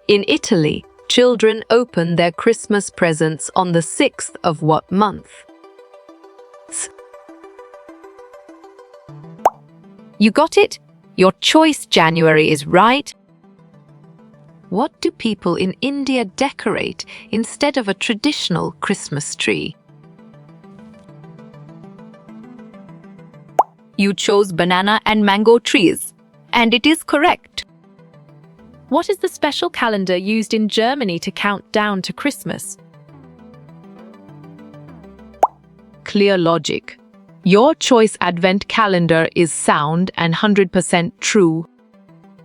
In Italy, children open their Christmas presents on the 6th of what month? You got it? Your choice, January, is right. What do people in India decorate instead of a traditional Christmas tree? You chose banana and mango trees, and it is correct. What is the special calendar used in Germany to count down to Christmas? Clear logic. Your choice advent calendar is sound and 100% true.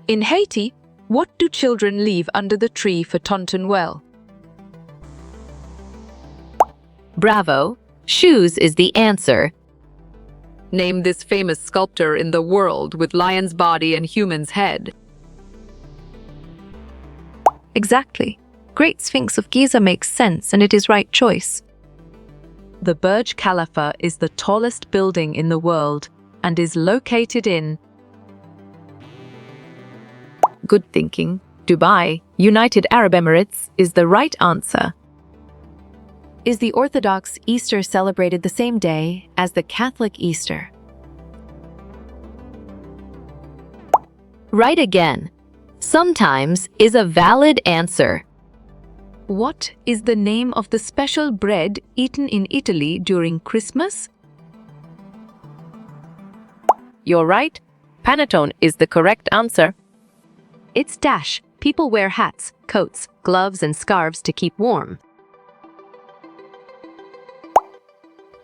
In Haiti, what do children leave under the tree for Tontonwell? Bravo! Shoes is the answer. Name this famous sculptor in the world with lion's body and human's head. Exactly. Great Sphinx of Giza makes sense, and it is right choice. The Burj Khalifa is the tallest building in the world and is located in Good thinking. Dubai, United Arab Emirates, is the right answer. Is the Orthodox Easter celebrated the same day as the Catholic Easter? Right again. Sometimes is a valid answer. What is the name of the special bread eaten in Italy during Christmas? You're right. Panettone is the correct answer. It's dash. People wear hats, coats, gloves, and scarves to keep warm.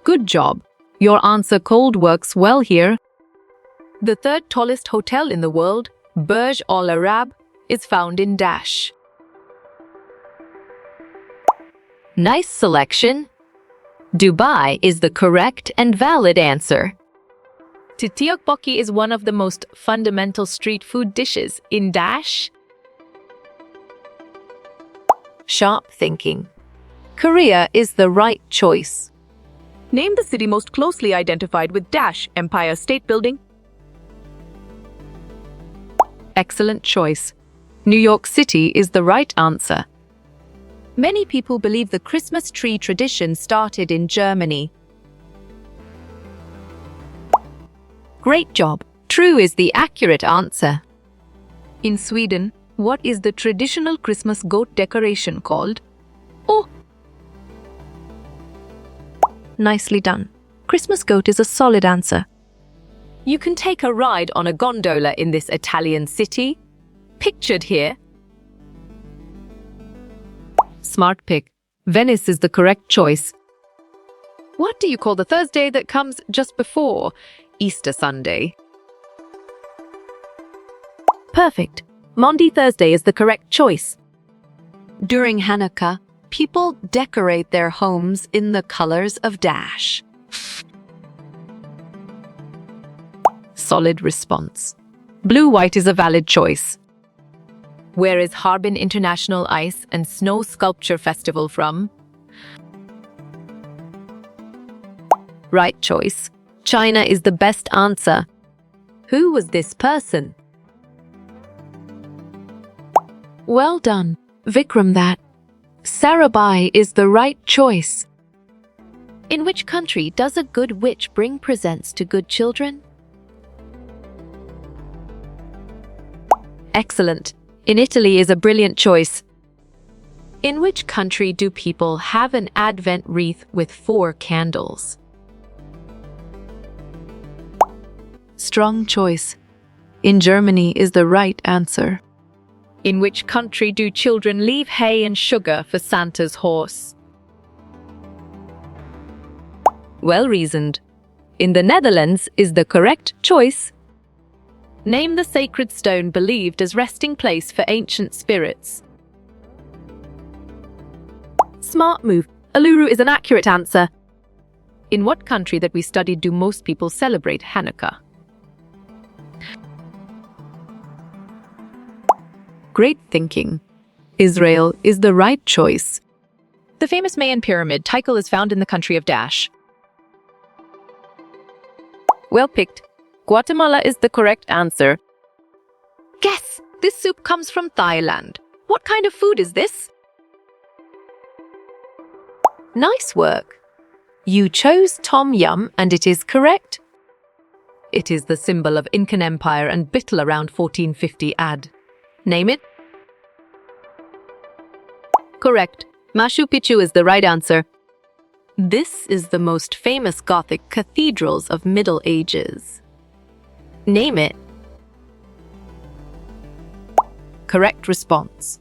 Good job. Your answer cold works well here. The third tallest hotel in the world, Burj Al Arab, is found in Dash. Nice selection. Dubai is the correct and valid answer. Tteokbokki is one of the most fundamental street food dishes in Dash. Sharp thinking. Korea is the right choice. Name the city most closely identified with Dash Empire State Building. Excellent choice. New York City is the right answer. Many people believe the Christmas tree tradition started in Germany. Great job. True is the accurate answer. In Sweden, what is the traditional Christmas goat decoration called? Oh! Nicely done. Christmas goat is a solid answer. You can take a ride on a gondola in this Italian city, pictured here. Smart pick. Venice is the correct choice. What do you call the Thursday that comes just before Easter Sunday? Perfect. Maundy Thursday is the correct choice. During Hanukkah, people decorate their homes in the colors of Dash. Solid response. Blue-white is a valid choice. Where is Harbin International Ice and Snow Sculpture Festival from? Right choice. China is the best answer. Who was this person? Well done, Vikram that. Sarabhai is the right choice. In which country does a good witch bring presents to good children? Excellent. In Italy is a brilliant choice. In which country do people have an Advent wreath with 4 candles? Strong choice. In Germany is the right answer. In which country do children leave hay and sugar for Santa's horse? Well reasoned. In the Netherlands is the correct choice. Name the sacred stone believed as resting place for ancient spirits. Smart move. Uluru is an accurate answer. In what country that we studied do most people celebrate Hanukkah? Great thinking. Israel is the right choice. The famous Mayan pyramid, Tikal, is found in the country of Dash. Well picked. Guatemala is the correct answer. Guess! This soup comes from Thailand. What kind of food is this? Nice work. You chose Tom Yum and it is correct. It is the symbol of Incan Empire and Bitl around 1450 AD. Name it? Correct. Machu Picchu is the right answer. This is the most famous Gothic cathedrals of Middle Ages. Name it. Correct response.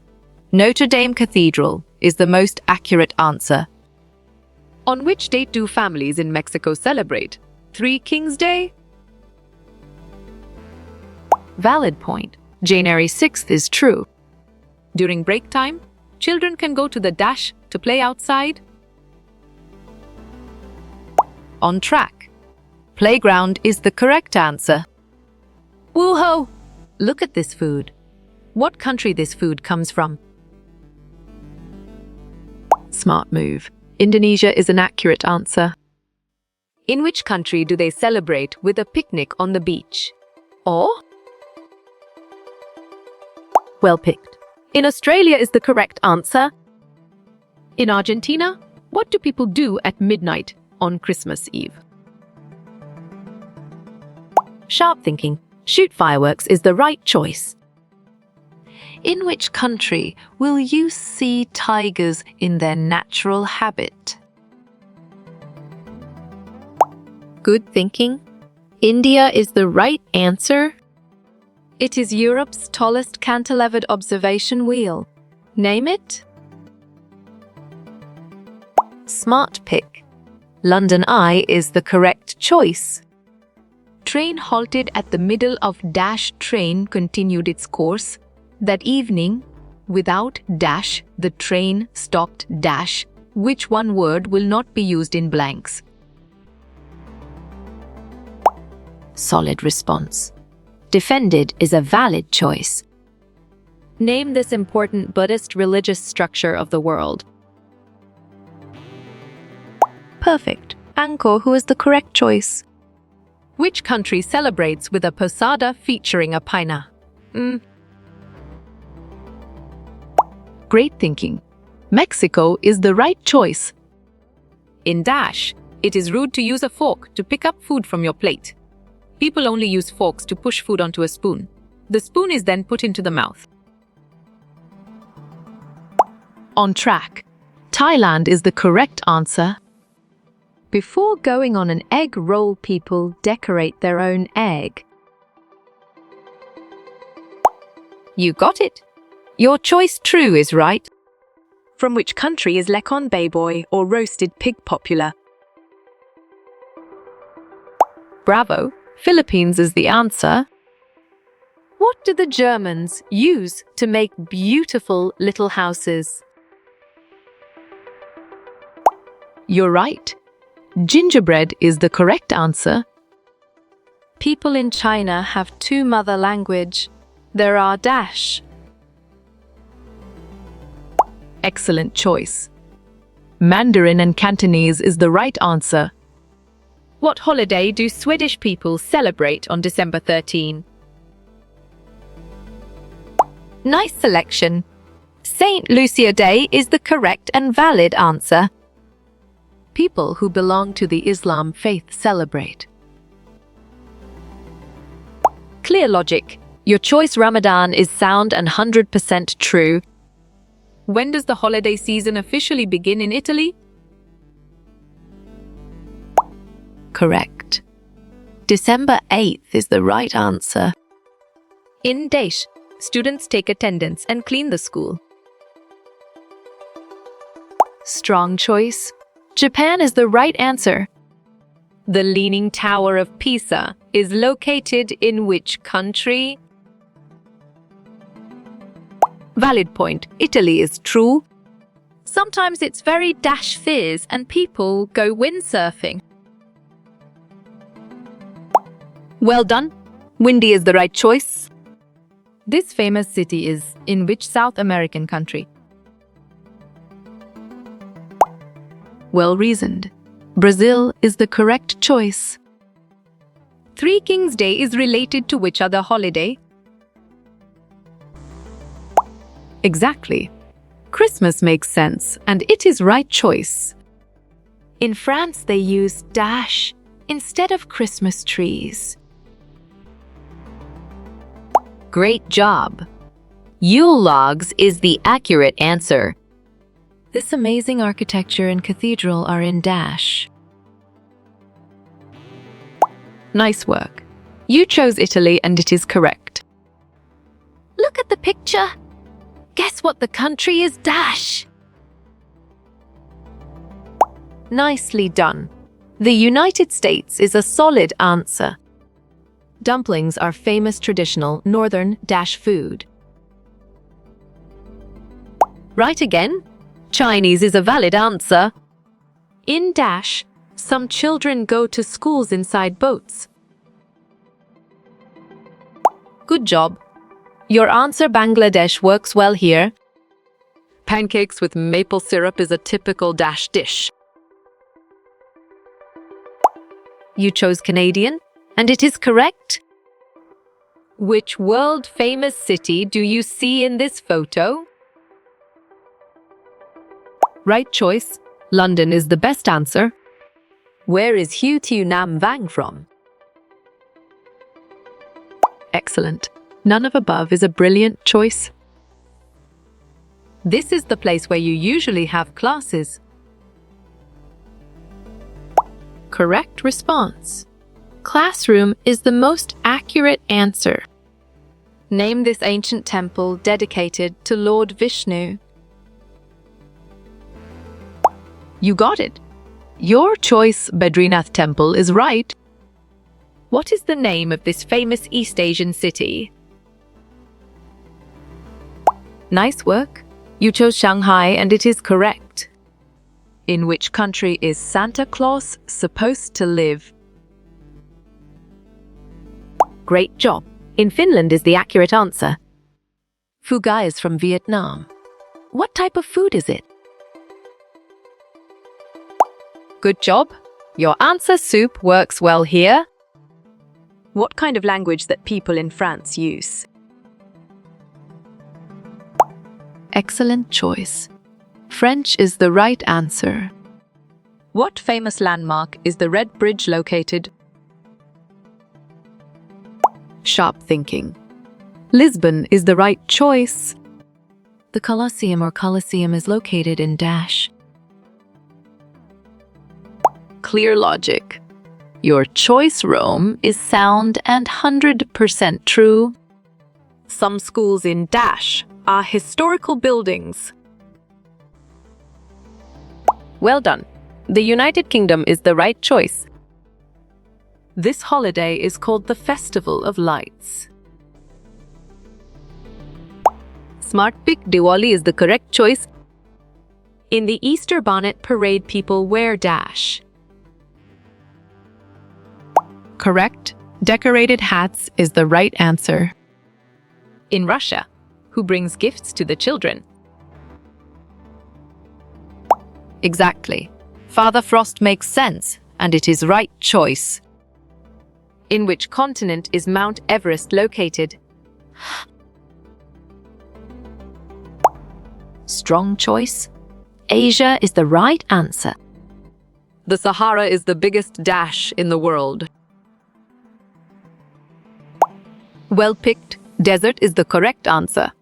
Notre Dame Cathedral is the most accurate answer. On which date do families in Mexico celebrate? Three Kings Day? Valid point. January 6th is true. During break time, children can go to the dash to play outside. On track. Playground is the correct answer. Woo-ho! Look at this food. What country this food comes from? Smart move. Indonesia is an accurate answer. In which country do they celebrate with a picnic on the beach? Or? Well picked. In Australia is the correct answer. In Argentina, what do people do at midnight on Christmas Eve? Sharp thinking. Shoot fireworks is the right choice. In which country will you see tigers in their natural habitat? Good thinking. India is the right answer. It is Europe's tallest cantilevered observation wheel. Name it? Smart pick. London Eye is the correct choice. Train halted at the middle of dash train continued its course. That evening, without dash, the train stopped dash. Which one word will not be used in blanks? Solid response. Defended is a valid choice. Name this important Buddhist religious structure of the world. Perfect. Angkor, who is the correct choice? Which country celebrates with a posada featuring a paina? Great thinking. Mexico is the right choice. In dash, it is rude to use a fork to pick up food from your plate. People only use forks to push food onto a spoon. The spoon is then put into the mouth. On track. Thailand is the correct answer. Before going on an egg roll, people decorate their own egg. You got it. Your choice true is right. From which country is lekon baboy or roasted pig popular? Bravo. Philippines is the answer. What do the Germans use to make beautiful little houses? You're right. Gingerbread is the correct answer. People in China have two mother language. There are dash. Excellent choice. Mandarin and Cantonese is the right answer. What holiday do Swedish people celebrate on December 13? Nice selection. Saint Lucia Day is the correct and valid answer. People who belong to the Islam faith celebrate. Clear logic. Your choice Ramadan is sound and 100% true. When does the holiday season officially begin in Italy? Correct. December 8th is the right answer. In Desh, students take attendance and clean the school. Strong choice. Japan is the right answer. The Leaning Tower of Pisa is located in which country? Valid point. Italy is true. Sometimes it's very dash fierce and people go windsurfing. Well done. Windy is the right choice. This famous city is in which South American country? Well reasoned. Brazil is the correct choice. Three Kings Day is related to which other holiday? Exactly. Christmas makes sense, and it is right choice. In France, they use dash instead of Christmas trees. Great job! Yule logs is the accurate answer. This amazing architecture and cathedral are in dash. Nice work. You chose Italy, and it is correct. Look at the picture. Guess what the country is dash? Nicely done. The United States is a solid answer. Dumplings are famous traditional northern dash food. Right again. Chinese is a valid answer. In dash, some children go to schools inside boats. Good job. Your answer Bangladesh works well here. Pancakes with maple syrup is a typical dash dish. You chose Canadian, and it is correct. Which world-famous city do you see in this photo? Right choice. London is the best answer. Where is Hue Tu Nam Vang from? Excellent. None of above is a brilliant choice. This is the place where you usually have classes. Correct response. Classroom is the most accurate answer. Name this ancient temple dedicated to Lord Vishnu. You got it. Your choice, Badrinath Temple, is right. What is the name of this famous East Asian city? Nice work. You chose Shanghai, and it is correct. In which country is Santa Claus supposed to live? Great job. In Finland is the accurate answer. Phu Gai is from Vietnam. What type of food is it? Good job. Your answer soup works well here. What kind of language that people in France use? Excellent choice. French is the right answer. What famous landmark is the Red Bridge located? Sharp thinking. Lisbon is the right choice. The Colosseum or Colosseum is located in dash. Clear logic. Your choice, Rome, is sound and 100% true. Some schools in dash are historical buildings. Well done. The United Kingdom is the right choice. This holiday is called the Festival of Lights. Smart pick. Diwali is the correct choice. In the Easter bonnet parade, people wear dash. Correct. Decorated hats is the right answer. In Russia, who brings gifts to the children? Exactly. Father Frost makes sense, and it is right choice. In which continent is Mount Everest located? Strong choice. Asia is the right answer. The Sahara is the biggest dash in the world. Well picked. Desert is the correct answer.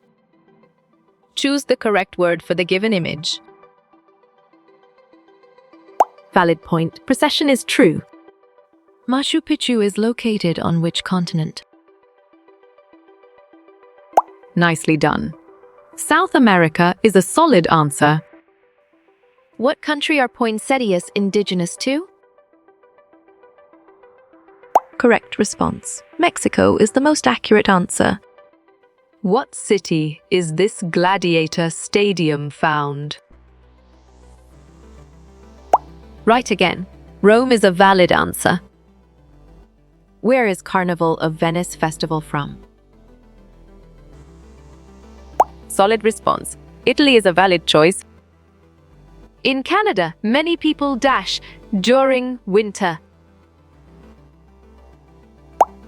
Choose the correct word for the given image. Valid point. Precession is true. Machu Picchu is located on which continent? Nicely done. South America is a solid answer. What country are poinsettias indigenous to? Correct response. Mexico is the most accurate answer. What city is this gladiator stadium found? Right again. Rome is a valid answer. Where is Carnival of Venice festival from? Solid response. Italy is a valid choice. In Canada, many people dash during winter.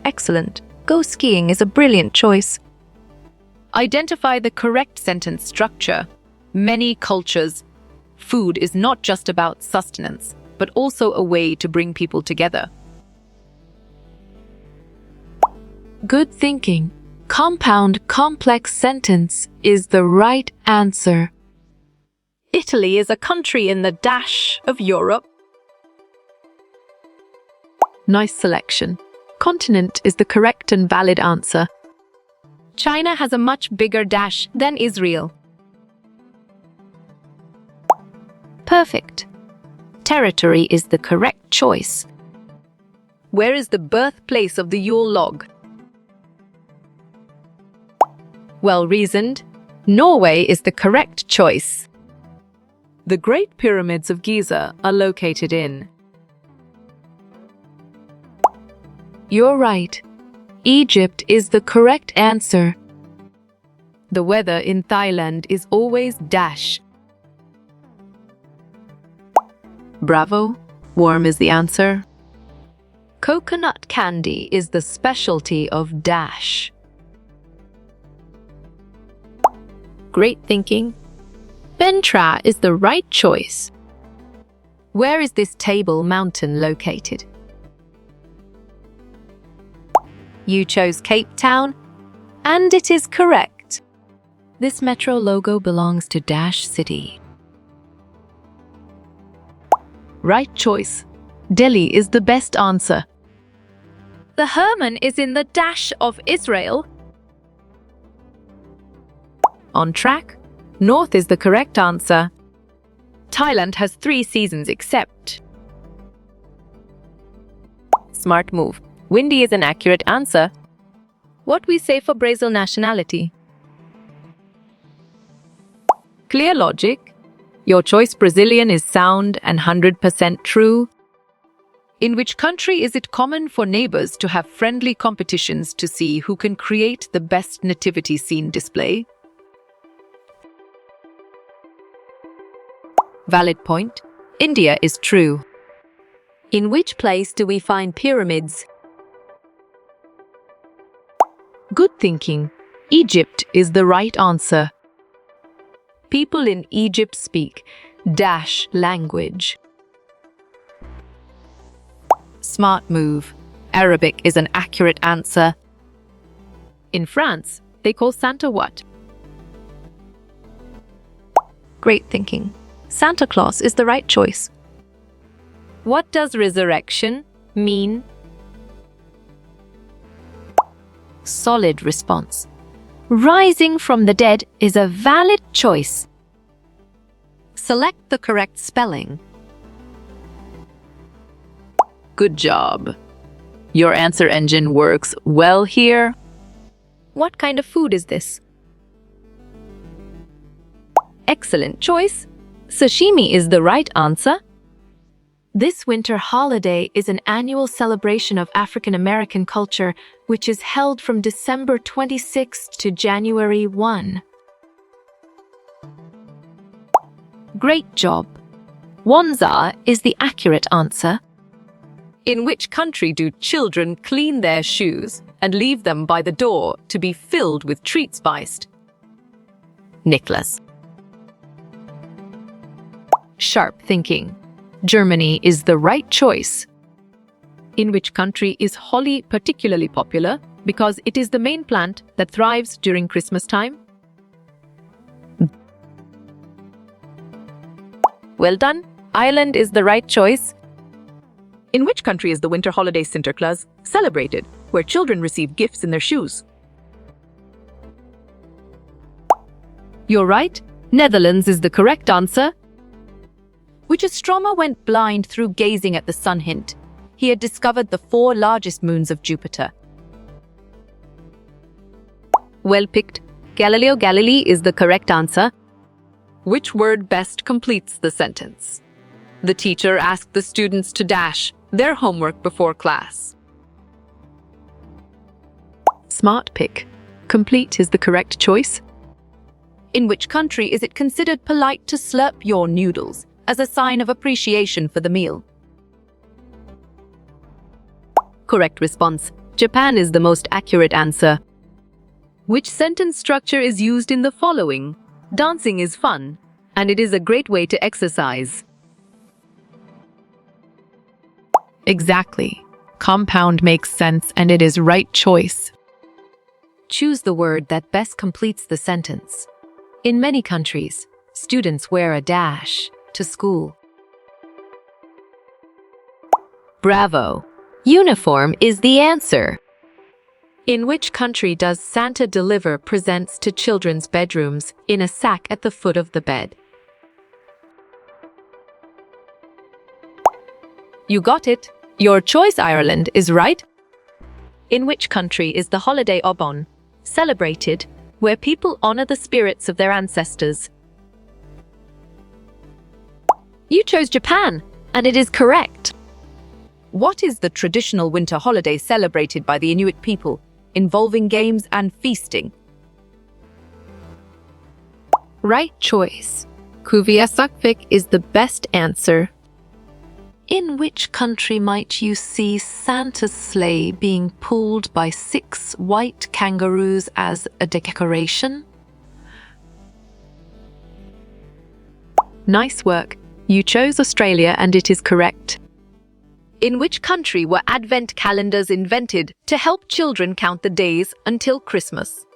Excellent. Go skiing is a brilliant choice. Identify the correct sentence structure. Many cultures, food is not just about sustenance, but also a way to bring people together. Good thinking. Compound complex sentence is the right answer. Italy is a country in the dash of Europe. Nice selection. Continent is the correct and valid answer. China has a much bigger dash than Israel. Perfect. Territory is the correct choice. Where is the birthplace of the Yule log? Well reasoned. Norway is the correct choice. The Great Pyramids of Giza are located in. You're right. Egypt is the correct answer. The weather in Thailand is always dash. Bravo. Warm is the answer. Coconut candy is the specialty of dash. Great thinking. Bentra is the right choice. Where is this Table Mountain located? You chose Cape Town, and it is correct. This metro logo belongs to Dash City. Right choice. Delhi is the best answer. The Herman is in the dash of Israel. On track. North is the correct answer. Thailand has 3 seasons except. Smart move. Windy is an accurate answer. What we say for Brazil nationality? Clear logic. Your choice Brazilian is sound and 100% true. In which country is it common for neighbors to have friendly competitions to see who can create the best nativity scene display? Valid point. India is true. In which place do we find pyramids? Good thinking. Egypt is the right answer. People in Egypt speak dash language. Smart move. Arabic is an accurate answer. In France, they call Santa what? Great thinking. Santa Claus is the right choice. What does resurrection mean? Solid response. Rising from the dead is a valid choice. Select the correct spelling. Good job. Your answer engine works well here. What kind of food is this? Excellent choice. Sashimi is the right answer. This winter holiday is an annual celebration of African American culture, which is held from December 26 to January 1. Great job. Wanzaa is the accurate answer. In which country do children clean their shoes and leave them by the door to be filled with treat spiced? Nicholas. Sharp thinking. Germany is the right choice. In which country is holly particularly popular because it is the main plant that thrives during Christmas time? Well done. Ireland is the right choice. In which country is the winter holiday Sinterklaas celebrated, where children receive gifts in their shoes? You're right. Netherlands is the correct answer. Which astronomer went blind through gazing at the sun hint? He had discovered the 4 largest moons of Jupiter. Well picked. Galileo Galilei is the correct answer. Which word best completes the sentence? The teacher asked the students to dash their homework before class. Smart pick. Complete is the correct choice. In which country is it considered polite to slurp your noodles as a sign of appreciation for the meal? Correct response. Japan is the most accurate answer. Which sentence structure is used in the following? Dancing is fun, and it is a great way to exercise. Exactly. Compound makes sense and it is right choice. Choose the word that best completes the sentence. In many countries, students wear a dash to school. Bravo! Uniform is the answer. In which country does Santa deliver presents to children's bedrooms in a sack at the foot of the bed? You got it. Your choice, Ireland, is right. In which country is the holiday Obon celebrated, where people honor the spirits of their ancestors? You chose Japan, and it is correct. What is the traditional winter holiday celebrated by the Inuit people, involving games and feasting? Right choice. Kuviasakvik is the best answer. In which country might you see Santa's sleigh being pulled by 6 white kangaroos as a decoration? Nice work. You chose Australia and it is correct. In which country were advent calendars invented to help children count the days until Christmas?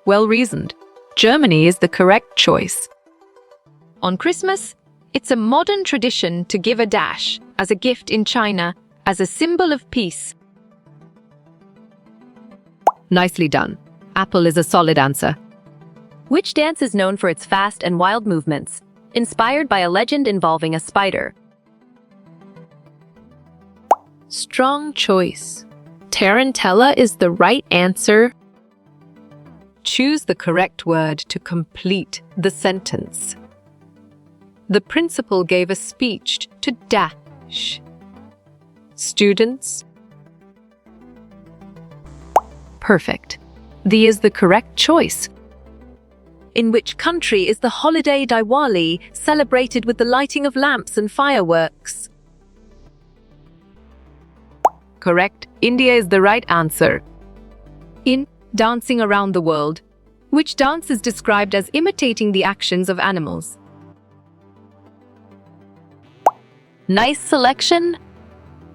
Well reasoned. Germany is the correct choice. On Christmas, it's a modern tradition to give a dash as a gift in China as a symbol of peace. Nicely done. Apple is a solid answer. Which dance is known for its fast and wild movements, inspired by a legend involving a spider? Strong choice. Tarantella is the right answer. Choose the correct word to complete the sentence. The principal gave a speech to dash students. Perfect. The is the correct choice. In which country is the holiday Diwali celebrated with the lighting of lamps and fireworks? Correct. India is the right answer. In Dancing Around the World, which dance is described as imitating the actions of animals? Nice selection.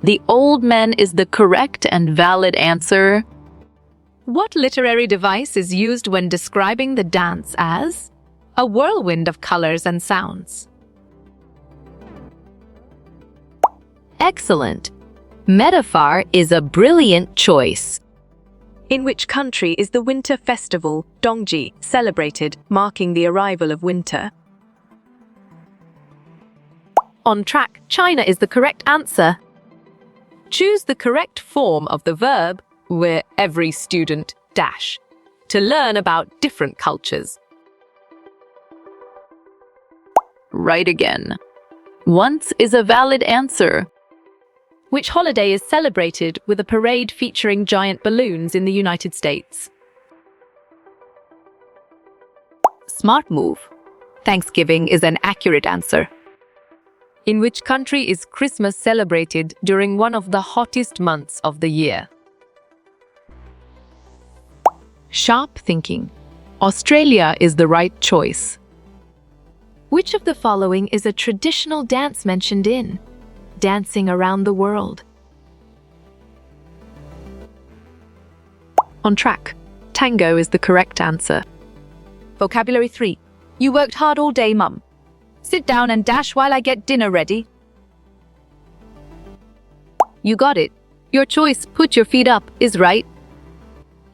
The Old Man is the correct and valid answer. What literary device is used when describing the dance as a whirlwind of colors and sounds? Excellent. Metaphor is a brilliant choice. In which country is the winter festival, Dongji, celebrated, marking the arrival of winter? On track, China is the correct answer. Choose the correct form of the verb where every student dash to learn about different cultures. Right again. Once is a valid answer. Which holiday is celebrated with a parade featuring giant balloons in the United States? Smart move. Thanksgiving is an accurate answer. In which country is Christmas celebrated during one of the hottest months of the year? Sharp thinking. Australia is the right choice. Which of the following is a traditional dance mentioned in Dancing Around the World? On track. Tango is the correct answer. Vocabulary 3. You worked hard all day, Mum. Sit down and dash while I get dinner ready. You got it. Your choice, put your feet up, is right.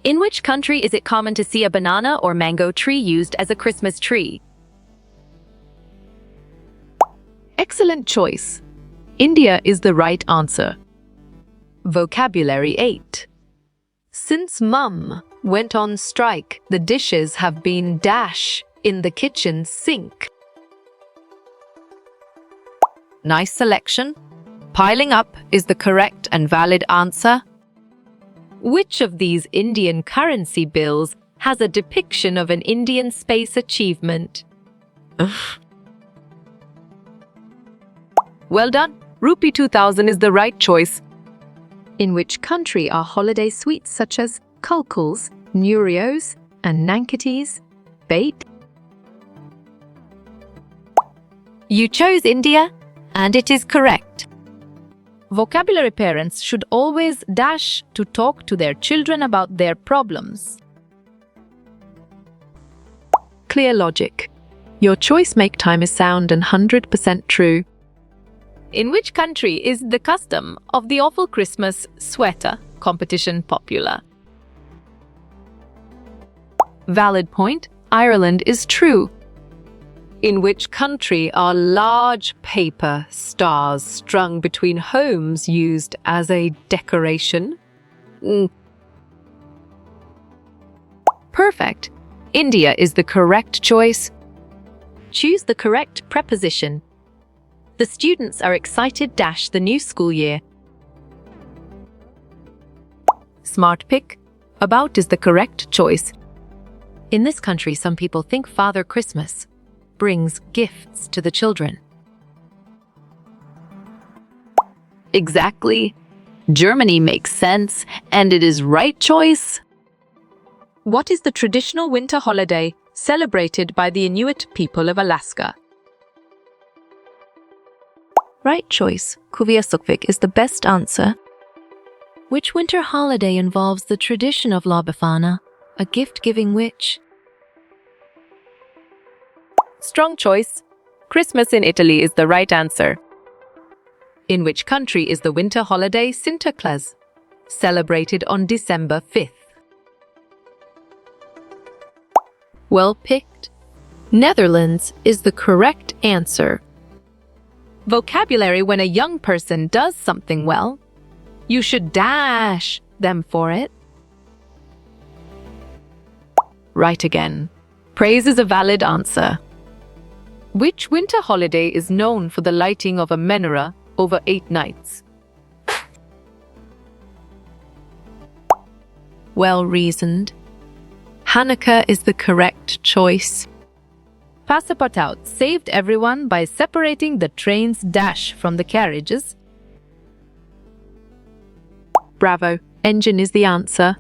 In which country is it common to see a banana or mango tree used as a Christmas tree? Excellent choice. India is the right answer. Vocabulary 8. Since Mum went on strike, the dishes have been dash in the kitchen sink. Nice selection. Piling up is the correct and valid answer. Which of these Indian currency bills has a depiction of an Indian space achievement? Well done. Rupee 2000 is the right choice. In which country are holiday sweets such as kulkuls, Neurios, and nankites baked? You chose India, and it is correct. Vocabulary parents should always dash to talk to their children about their problems. Clear logic. Your choice make time is sound and 100% true. In which country is the custom of the awful Christmas sweater competition popular? Valid point. Ireland is true. In which country are large paper stars strung between homes used as a decoration? Perfect. India is the correct choice. Choose the correct preposition. The students are excited dash the new school year. Smart pick. About is the correct choice. In this country, some people think Father Christmas brings gifts to the children. Exactly. Germany makes sense, and it is right choice. What is the traditional winter holiday celebrated by the Inuit people of Alaska? Right choice. Kuviasukvik is the best answer. Which winter holiday involves the tradition of La Befana, a gift-giving witch? Strong choice. Christmas in Italy is the right answer. In which country is the winter holiday Sinterklaas celebrated on December 5th? Well picked. Netherlands is the correct answer. Vocabulary when a young person does something well, you should dash them for it. Right again. Praise is a valid answer. Which winter holiday is known for the lighting of a menorah over 8 nights? Well reasoned. Hanukkah is the correct choice. Passepartout saved everyone by separating the train's dash from the carriages. Bravo. Engine is the answer.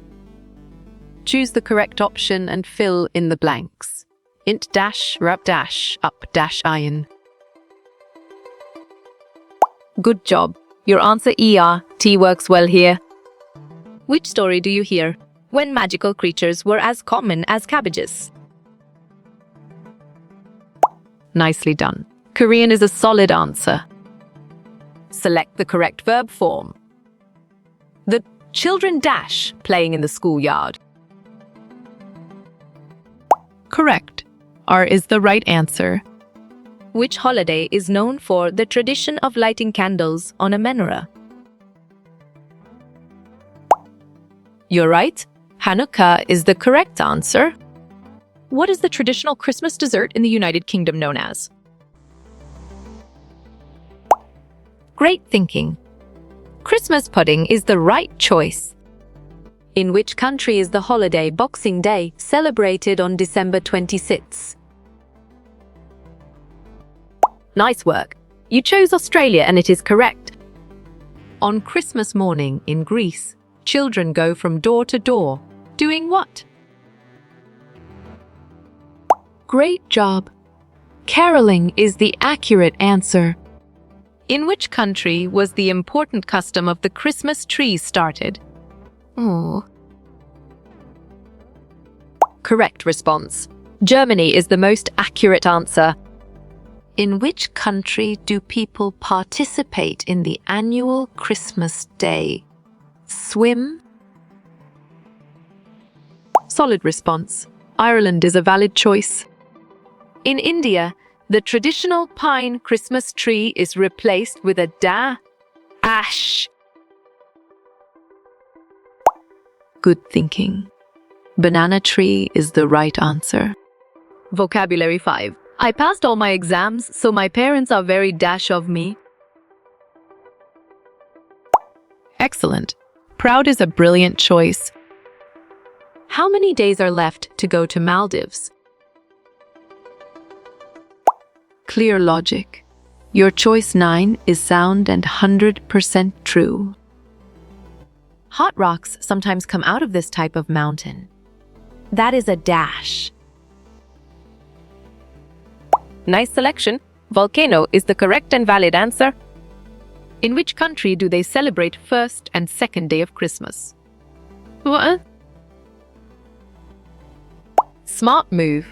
Choose the correct option and fill in the blanks. Int dash, rap dash, up dash iron. Good job. Your answer T works well here. Which story do you hear when magical creatures were as common as cabbages? Nicely done. Korean is a solid answer. Select the correct verb form. The children dash playing in the schoolyard. Correct. R is the right answer. Which holiday is known for the tradition of lighting candles on a menorah? You're right. Hanukkah is the correct answer. What is the traditional Christmas dessert in the United Kingdom known as? Great thinking. Christmas pudding is the right choice. In which country is the holiday Boxing Day celebrated on December 26th? Nice work. You chose Australia and it is correct. On Christmas morning in Greece, children go from door to door. Doing what? Great job. Caroling is the accurate answer. In which country was the important custom of the Christmas tree started? Oh. Correct response. Germany is the most accurate answer. In which country do people participate in the annual Christmas Day? Swim? Solid response. Ireland is a valid choice. In India, the traditional pine Christmas tree is replaced with a ash. Good thinking. Banana tree is the right answer. Vocabulary 5. I passed all my exams, so my parents are very dash of me. Excellent. Proud is a brilliant choice. How many days are left to go to Maldives? Clear logic. Your choice 9 is sound and 100% true. Hot rocks sometimes come out of this type of mountain. That is a dash. Nice selection. Volcano is the correct and valid answer. In which country do they celebrate first and second day of Christmas? What? Smart move.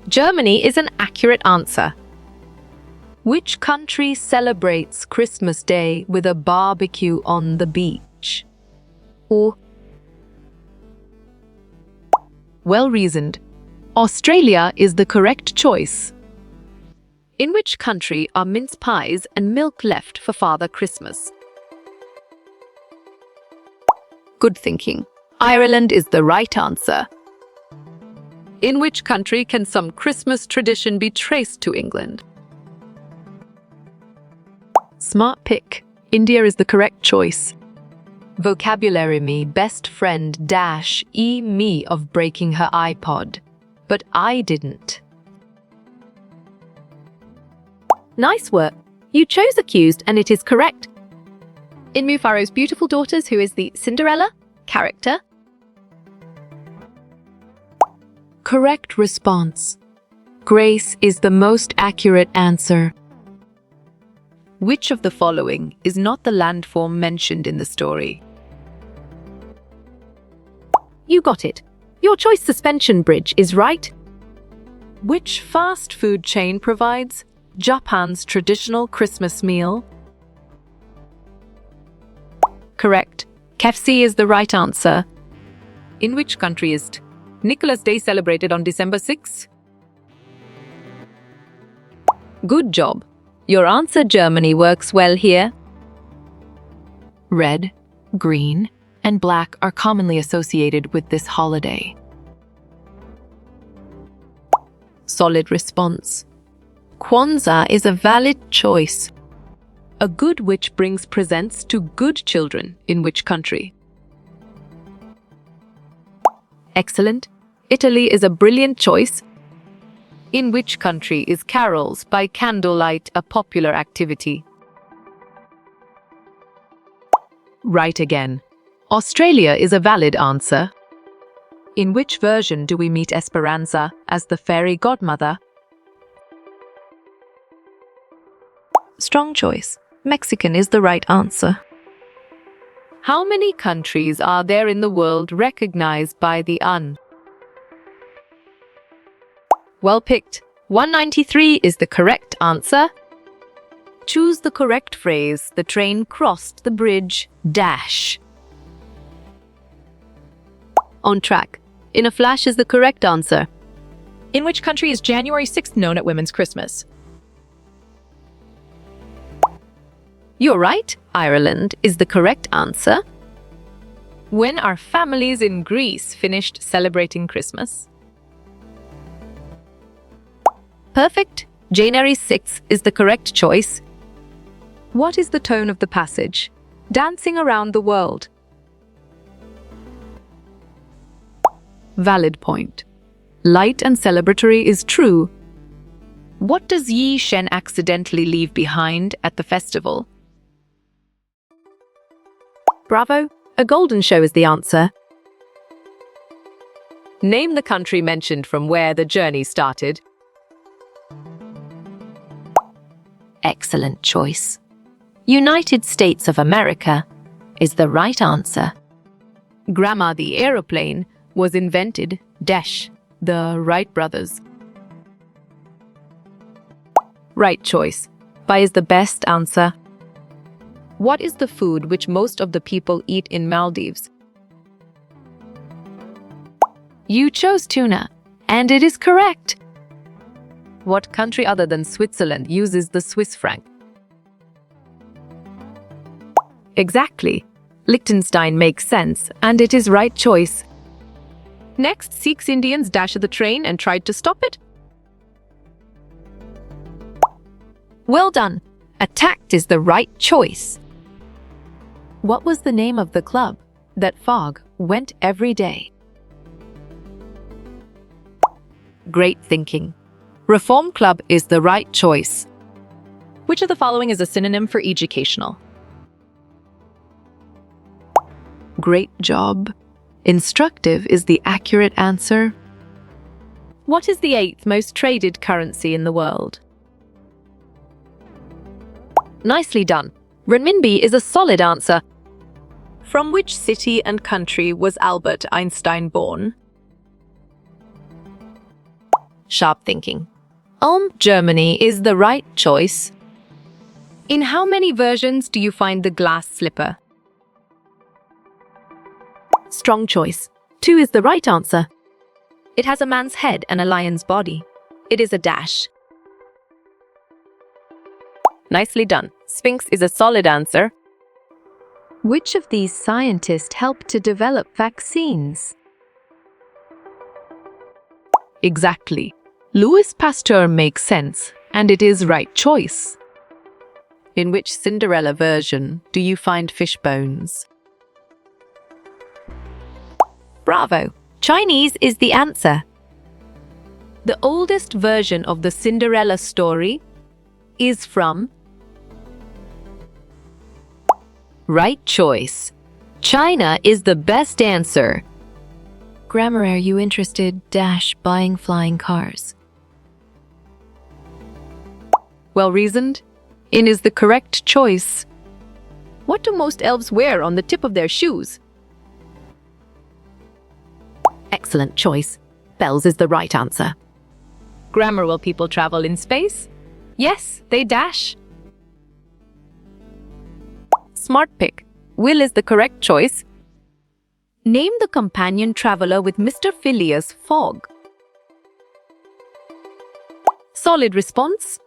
Germany is an accurate answer. Which country celebrates Christmas Day with a barbecue on the beach? Or, well reasoned, Australia is the correct choice. In which country are mince pies and milk left for Father Christmas? Good thinking. Ireland is the right answer. In which country can some Christmas tradition be traced to England? Smart pick. India is the correct choice. Vocabulary me best friend dash me of breaking her iPod, but I didn't. Nice work. You chose accused and it is correct. In Mufaro's Beautiful Daughters, who is the Cinderella character? Correct response. Grace is the most accurate answer. Which of the following is not the landform mentioned in the story? You got it. Your choice suspension bridge is right. Which fast food chain provides Japan's traditional Christmas meal? Correct. KFC is the right answer. In which country is Nicholas Day celebrated on December 6? Good job. Your answer, Germany, works well here. Red, green, and black are commonly associated with this holiday. Solid response. Kwanzaa is a valid choice. A good witch brings presents to good children in which country? Excellent. Italy is a brilliant choice. In which country is carols by candlelight a popular activity? Right again. Australia is a valid answer. In which version do we meet Esperanza as the fairy godmother? Strong choice. Mexican is the right answer. How many countries are there in the world recognized by the UN? Well picked. 193 is the correct answer. Choose the correct phrase. The train crossed the bridge dash. On track. In a flash is the correct answer. In which country is January 6th known at Women's Christmas? You're right. Ireland is the correct answer. When are families in Greece finished celebrating Christmas? Perfect. January 6th is the correct choice. What is the tone of the passage? Dancing around the world. Valid point. Light and celebratory is true. What does Yi Shen accidentally leave behind at the festival? Bravo. A golden show is the answer. Name the country mentioned from where the journey started. Excellent choice. United States of America is the right answer. Grandma the aeroplane was invented dash the Wright brothers. Right choice. By is the best answer. What is the food which most of the people eat in Maldives? You chose tuna, and it is correct. What country other than Switzerland uses the Swiss franc? Exactly. Liechtenstein makes sense, and it is right choice. Next, Sikhs Indians dashed the train and tried to stop it. Well done. Attacked is the right choice. What was the name of the club that Fogg went every day? Great thinking. Reform Club is the right choice. Which of the following is a synonym for educational? Great job. Instructive is the accurate answer. What is the 8th most traded currency in the world? Nicely done. Renminbi is a solid answer. From which city and country was Albert Einstein born? Sharp thinking. Ulm, Germany is the right choice. In how many versions do you find the glass slipper? Strong choice. 2 is the right answer. It has a man's head and a lion's body. It is a dash. Nicely done. Sphinx is a solid answer. Which of these scientists helped to develop vaccines? Exactly. Louis Pasteur makes sense, and it is right choice. In which Cinderella version do you find fish bones? Bravo. Chinese is the answer. The oldest version of the Cinderella story is from? Right choice. China is the best answer. Grammar, are you interested? Buying flying cars. Well reasoned. In is the correct choice. What do most elves wear on the tip of their shoes? Excellent choice. Bells is the right answer. Grammar, will people travel in space? Yes, they dash. Smart pick. Will is the correct choice. Name the companion traveler with Mr. Phileas Fogg. Solid response.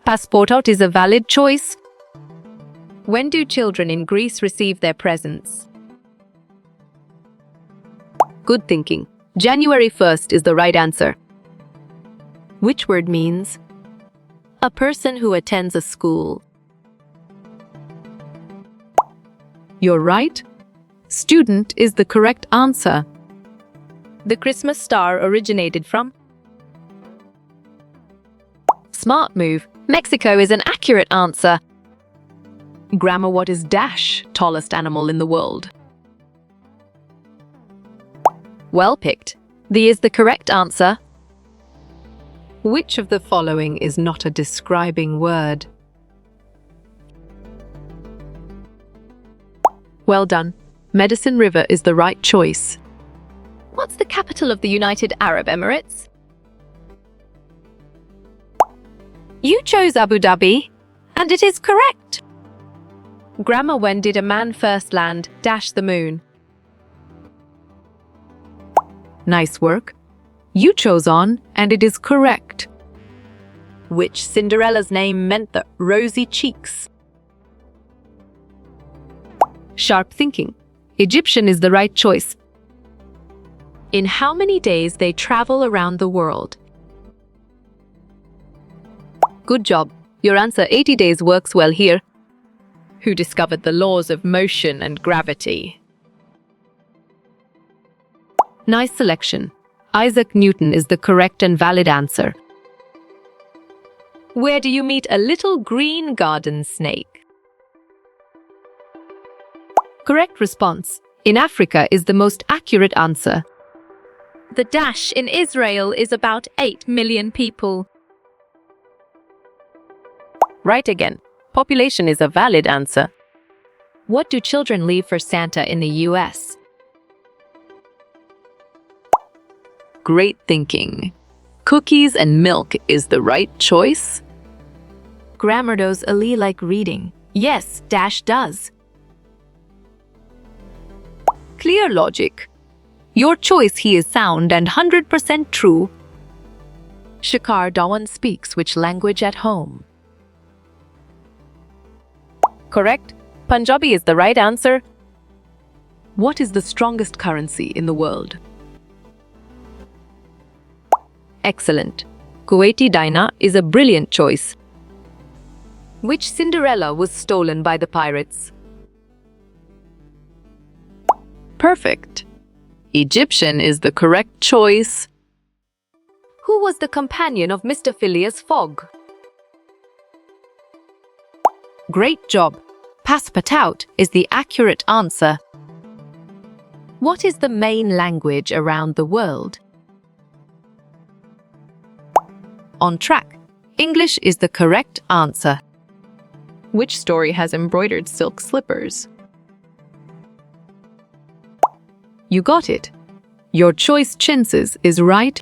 Passport out is a valid choice. When do children in Greece receive their presents? Good thinking. January 1st is the right answer. Which word means? A person who attends a school. You're right. Student is the correct answer. The Christmas star originated from? Smart move. Mexico is an accurate answer. Grammar, what is dash, tallest animal in the world? Well picked. The is the correct answer. Which of the following is not a describing word? Well done. Medicine River is the right choice. What's the capital of the United Arab Emirates? You chose Abu Dhabi, and it is correct. Grammar, when did a man first land the moon? Nice work. You chose on, and it is correct. Which Cinderella's name meant the rosy cheeks? Sharp thinking. Egyptian is the right choice. In how many days they travel around the world? Good job. Your answer 80 days works well here. Who discovered the laws of motion and gravity? Nice selection. Isaac Newton is the correct and valid answer. Where do you meet a little green garden snake? Correct response. In Africa is the most accurate answer. The dash in Israel is about 8 million people. Right again. Population is a valid answer. What do children leave for Santa in the US? Great thinking. Cookies and milk is the right choice. Grammar, does Ali like reading? Yes, does. Clear logic. Your choice he is sound and 100% true. Shikar Dhawan speaks which language at home? Correct. Punjabi is the right answer. What is the strongest currency in the world? Excellent. Kuwaiti dinar is a brilliant choice. Which Cinderella was stolen by the pirates? Perfect. Egyptian is the correct choice. Who was the companion of Mr. Phileas Fogg? Great job. Passepartout is the accurate answer. What is the main language around the world? On track. English is the correct answer. Which story has embroidered silk slippers? You got it. Your choice chances is right.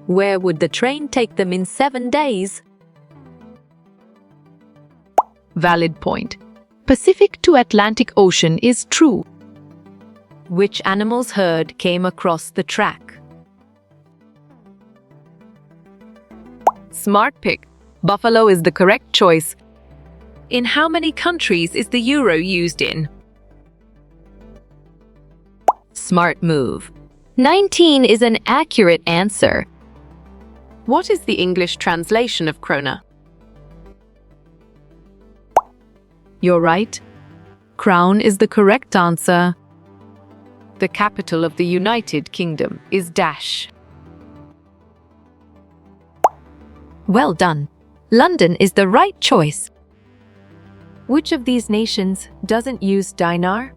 Where would the train take them in 7 days? Valid point. Pacific to Atlantic Ocean is true. Which animal's herd came across the track? Smart pick. Buffalo is the correct choice. In how many countries is the euro used in? Smart move. 19 is an accurate answer. What is the English translation of krona? You're right. Crown is the correct answer. The capital of the United Kingdom is dash. Well done. London is the right choice. Which of these nations doesn't use dinar?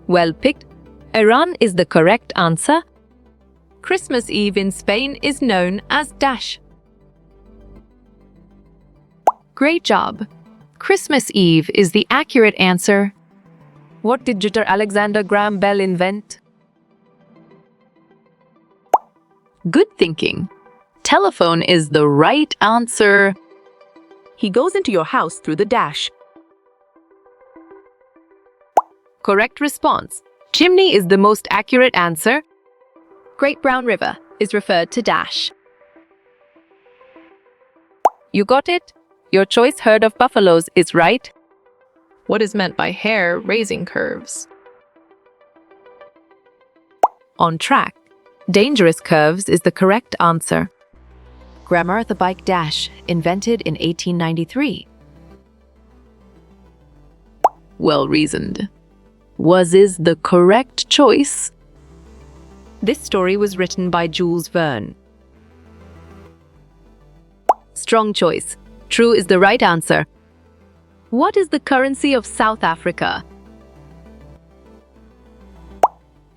Well picked. Iran is the correct answer. Christmas Eve in Spain is known as dash. Great job. Christmas Eve is the accurate answer. What did Dr. Alexander Graham Bell invent? Good thinking. Telephone is the right answer. He goes into your house through the dash. Correct response. Chimney is the most accurate answer. Great Brown River is referred to dash. You got it? Your choice herd of buffaloes is right. What is meant by hair raising curves? On track. Dangerous curves is the correct answer. Grammar the bike dash, invented in 1893. Well reasoned. Was is the correct choice? This story was written by Jules Verne. Strong choice. True is the right answer. What is the currency of South Africa?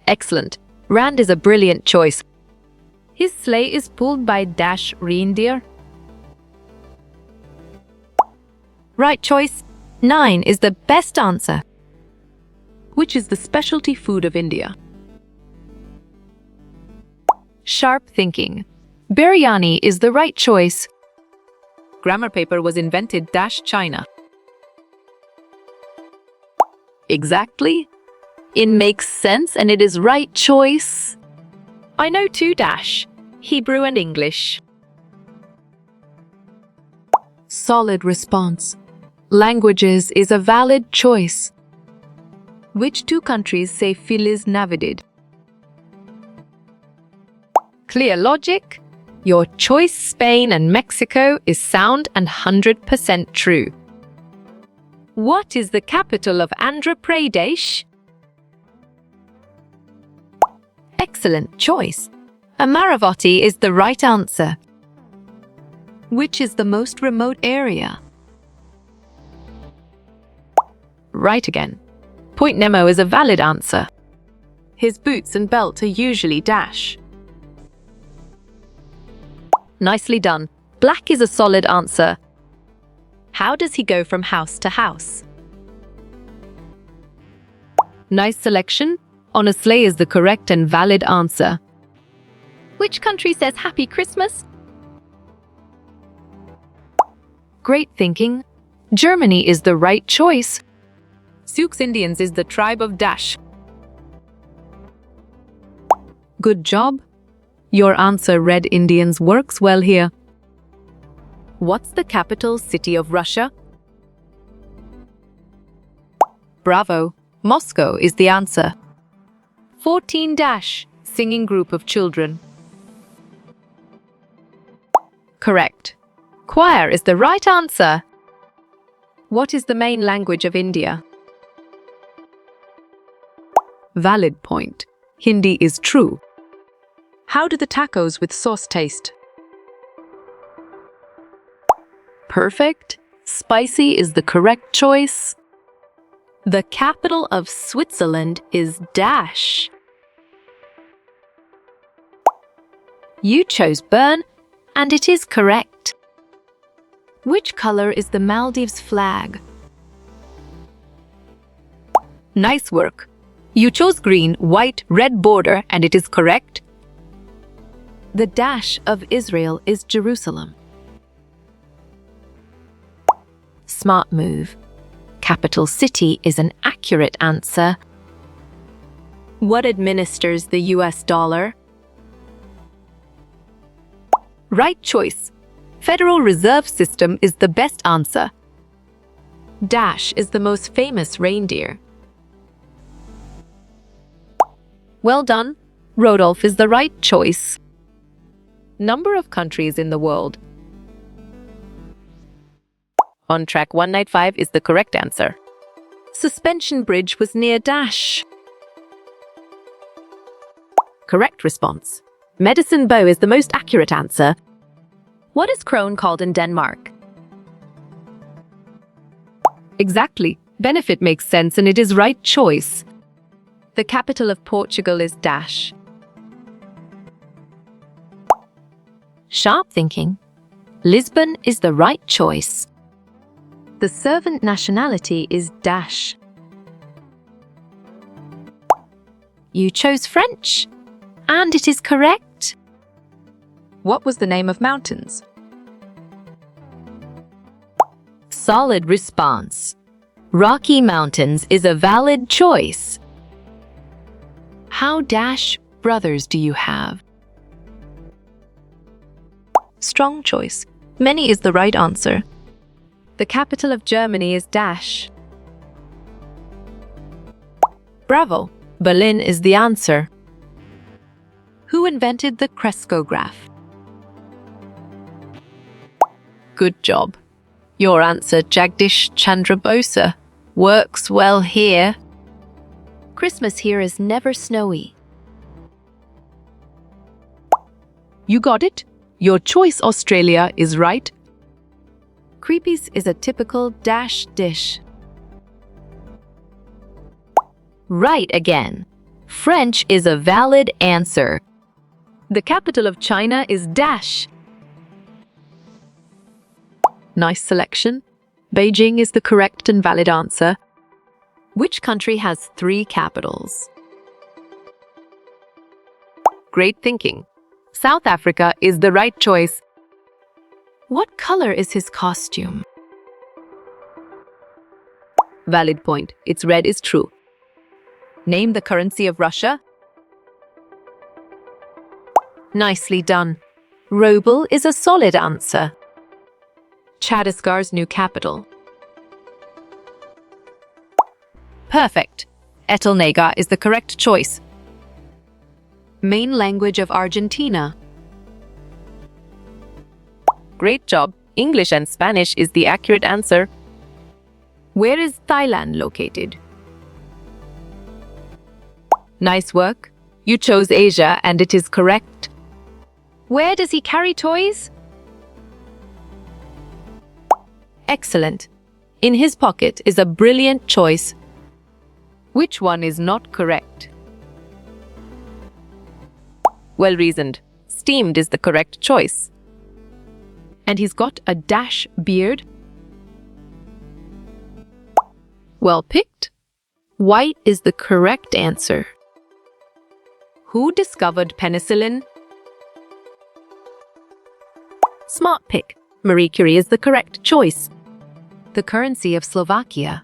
Excellent. Rand is a brilliant choice. His sleigh is pulled by dash reindeer. Right choice. 9 is the best answer. Which is the specialty food of India? Sharp thinking. Biryani is the right choice. Grammar paper was invented dash China. Exactly. It makes sense and it is right choice. I know 2 dash, Hebrew and English. Solid response. Languages is a valid choice. Which 2 countries say Feliz Navidad? Clear logic. Your choice Spain and Mexico is sound and 100% true. What is the capital of Andhra Pradesh? Excellent choice. Amaravati is the right answer. Which is the most remote area? Right again. Point Nemo is a valid answer. His boots and belt are usually dash. Nicely done. Black is a solid answer. How does he go from house to house? Nice selection. On a sleigh is the correct and valid answer. Which country says Happy Christmas? Great thinking. Germany is the right choice. Sioux Indians is the tribe of dash. Good job. Your answer, Red Indians, works well here. What's the capital city of Russia? Bravo. Moscow is the answer. 14 dash, singing group of children. Correct. Choir is the right answer. What is the main language of India? Valid point. Hindi is true. How do the tacos with sauce taste? Perfect. Spicy is the correct choice. The capital of Switzerland is dash. You chose Bern, and it is correct. Which color is the Maldives flag? Nice work. You chose green, white, red border, and it is correct. The dash of Israel is Jerusalem. Smart move. Capital city is an accurate answer. What administers the US dollar? Right choice. Federal Reserve System is the best answer. Dash is the most famous reindeer. Well done. Rodolph is the right choice. Number of countries in the world. On track 195 is the correct answer. Suspension Bridge was near dash. Correct response. Medicine Bow is the most accurate answer. What is crone called in Denmark? Exactly. Benefit makes sense and it is right choice. The capital of Portugal is dash. Sharp thinking. Lisbon is the right choice. The servant nationality is dash. You chose French, and it is correct. What was the name of mountains? Solid response. Rocky Mountains is a valid choice. How dash brothers do you have? Strong choice. Many is the right answer. The capital of Germany is dash. Bravo! Berlin is the answer. Who invented the crescograph? Good job. Your answer, Jagdish Chandra Bose, works well here. Christmas here is never snowy. You got it? Your choice, Australia, is right. Creepies is a typical dash dish. Right again. French is a valid answer. The capital of China is dash. Nice selection. Beijing is the correct and valid answer. Which country has 3 capitals? Great thinking. South Africa is the right choice. What color is his costume? Valid point. Its red is true. Name the currency of Russia. Nicely done. Ruble is a solid answer. Chhattisgarh's new capital. Perfect. Etelnaga is the correct choice. Main language of Argentina. Great job. English and Spanish is the accurate answer. Where is Thailand located? Nice work. You chose Asia and it is correct. Where does he carry toys? Excellent. In his pocket is a brilliant choice. Which one is not correct? Well reasoned. Steamed is the correct choice. And he's got a dash beard. Well picked. White is the correct answer. Who discovered penicillin? Smart pick. Marie Curie is the correct choice. The currency of Slovakia.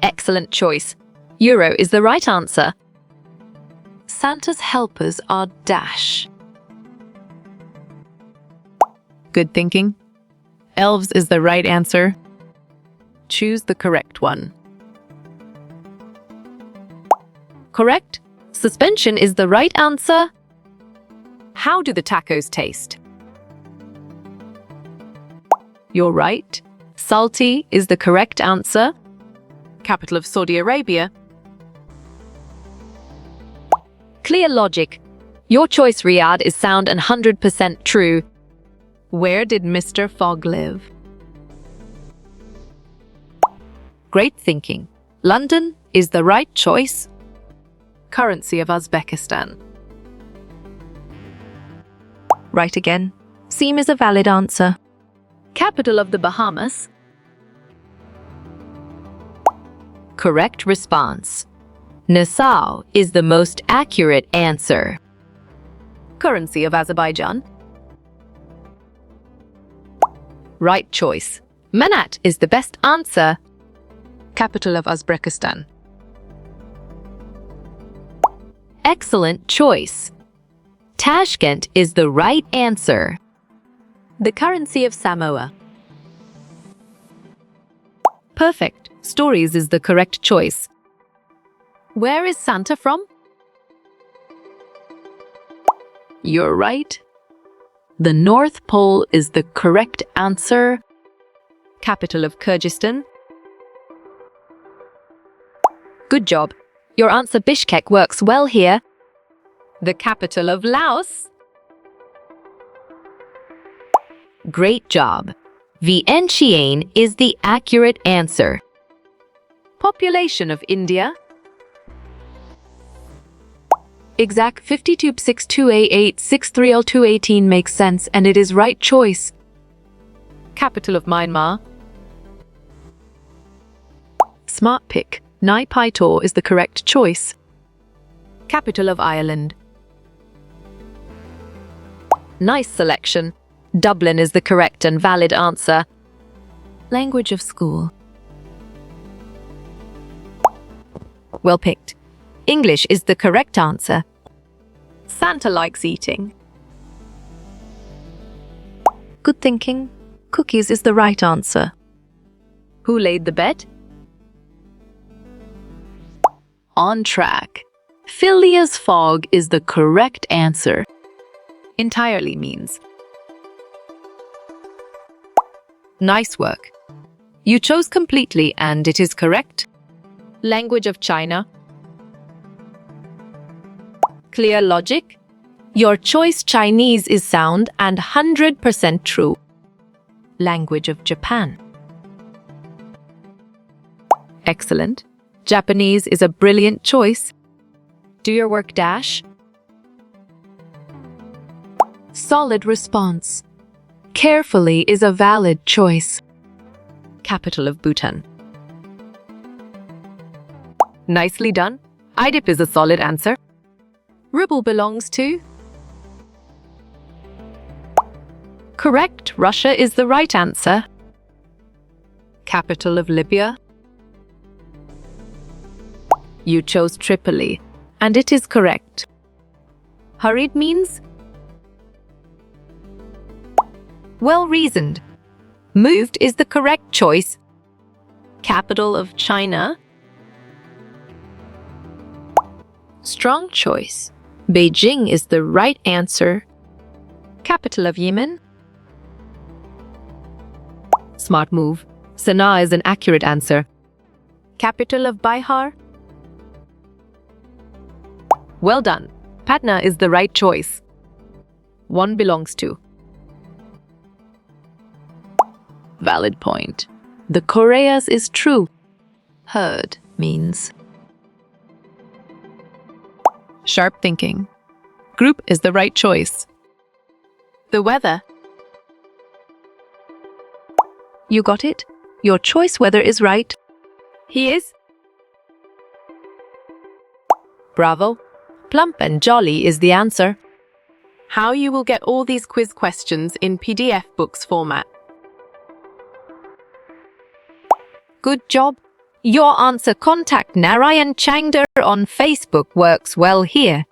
Excellent choice. Euro is the right answer. Santa's helpers are dash. Good thinking. Elves is the right answer. Choose the correct one. Correct. Suspension is the right answer. How do the tacos taste? You're right. Salty is the correct answer. Capital of Saudi Arabia. Clear logic. Your choice, Riyadh, is sound and 100% true. Where did Mr. Fogg live? Great thinking. London is the right choice. Currency of Uzbekistan. Right again. Seem is a valid answer. Capital of the Bahamas. Correct response. Nassau is the most accurate answer. Currency of Azerbaijan. Right choice. Manat is the best answer. Capital of Uzbekistan. Excellent choice. Tashkent is the right answer. The currency of Samoa. Perfect. Stories is the correct choice. Where is Santa from? You're right. The North Pole is the correct answer. Capital of Kyrgyzstan. Good job. Your answer Bishkek works well here. The capital of Laos. Great job. Vientiane is the accurate answer. Population of India. Exact 52628863L218 makes sense and it is right choice. Capital of Myanmar. Smart pick. Naypyidaw is the correct choice. Capital of Ireland. Nice selection. Dublin is the correct and valid answer. Language of school. Well picked. English is the correct answer. Santa likes eating. Good thinking. Cookies is the right answer. Who laid the bed? On track. Phileas Fogg is the correct answer. Entirely means. Nice work. You chose completely and it is correct. Language of China. Clear logic. Your choice Chinese is sound and 100% true. Language of Japan. Excellent. Japanese is a brilliant choice. Do your work, Dash. Solid response. Carefully is a valid choice. Capital of Bhutan. Nicely done. IDIP is a solid answer. Rubble belongs to. Correct. Russia is the right answer. Capital of Libya. You chose Tripoli, and it is correct. Hurried means? Well reasoned. Moved is the correct choice. Capital of China. Strong choice. Beijing is the right answer. Capital of Yemen. Smart move. Sana'a is an accurate answer. Capital of Bihar. Well done. Patna is the right choice. One belongs to. Valid point. The Koreas is true. Heard means. Sharp thinking. Group is the right choice. The weather. You got it? Your choice weather is right. He is. Bravo. Plump and jolly is the answer. How you will get all these quiz questions in PDF books format. Good job. Your answer contact Narayan Changder on Facebook works well here.